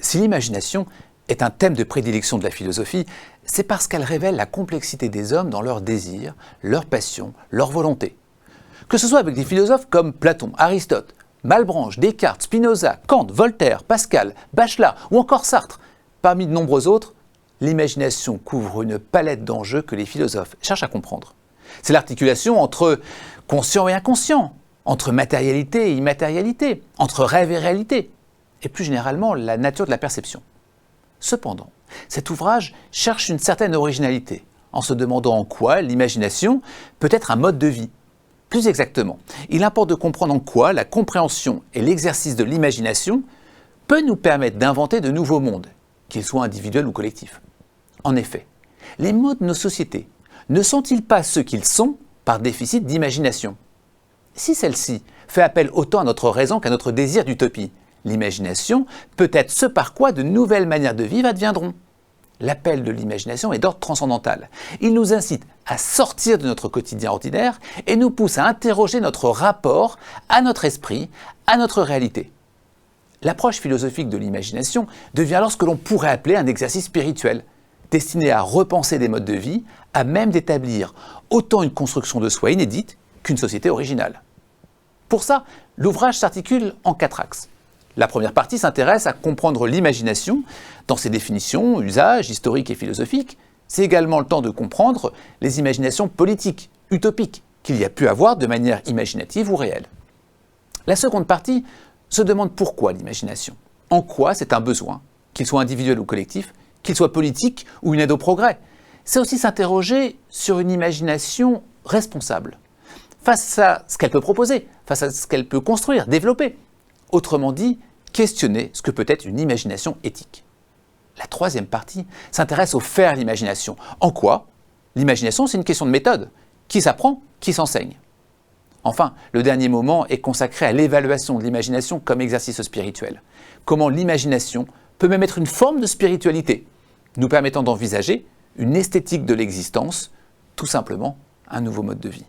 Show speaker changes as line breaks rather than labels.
Si l'imagination est un thème de prédilection de la philosophie, c'est parce qu'elle révèle la complexité des hommes dans leurs désirs, leurs passions, leurs volontés. Que ce soit avec des philosophes comme Platon, Aristote, Malebranche, Descartes, Spinoza, Kant, Voltaire, Pascal, Bachelard ou encore Sartre, parmi de nombreux autres, l'imagination couvre une palette d'enjeux que les philosophes cherchent à comprendre. C'est l'articulation entre conscient et inconscient, entre matérialité et immatérialité, entre rêve et réalité, et plus généralement la nature de la perception. Cependant, cet ouvrage cherche une certaine originalité, en se demandant en quoi l'imagination peut être un mode de vie. Plus exactement, il importe de comprendre en quoi la compréhension et l'exercice de l'imagination peut nous permettre d'inventer de nouveaux mondes, qu'ils soient individuels ou collectifs. En effet, les modes de nos sociétés ne sont-ils pas ceux qu'ils sont par déficit d'imagination ? Si celle-ci fait appel autant à notre raison qu'à notre désir d'utopie, l'imagination peut être ce par quoi de nouvelles manières de vivre adviendront. L'appel de l'imagination est d'ordre transcendantal. Il nous incite à sortir de notre quotidien ordinaire et nous pousse à interroger notre rapport à notre esprit, à notre réalité. L'approche philosophique de l'imagination devient alors ce que l'on pourrait appeler un exercice spirituel, destiné à repenser des modes de vie, à même d'établir autant une construction de soi inédite qu'une société originale. Pour ça, l'ouvrage s'articule en 4 axes. La première partie s'intéresse à comprendre l'imagination dans ses définitions, usages, historiques et philosophiques. C'est également le temps de comprendre les imaginations politiques, utopiques, qu'il y a pu avoir de manière imaginative ou réelle. La seconde partie se demande pourquoi l'imagination. En quoi c'est un besoin, qu'il soit individuel ou collectif, qu'il soit politique ou une aide au progrès. C'est aussi s'interroger sur une imagination responsable, face à ce qu'elle peut proposer, face à ce qu'elle peut construire, développer. Autrement dit, questionner ce que peut être une imagination éthique. La troisième partie s'intéresse au faire l'imagination. En quoi l'imagination, c'est une question de méthode. Qui s'apprend, qui s'enseigne. Enfin, le dernier moment est consacré à l'évaluation de l'imagination comme exercice spirituel. Comment l'imagination peut même être une forme de spiritualité, nous permettant d'envisager une esthétique de l'existence, tout simplement un nouveau mode de vie.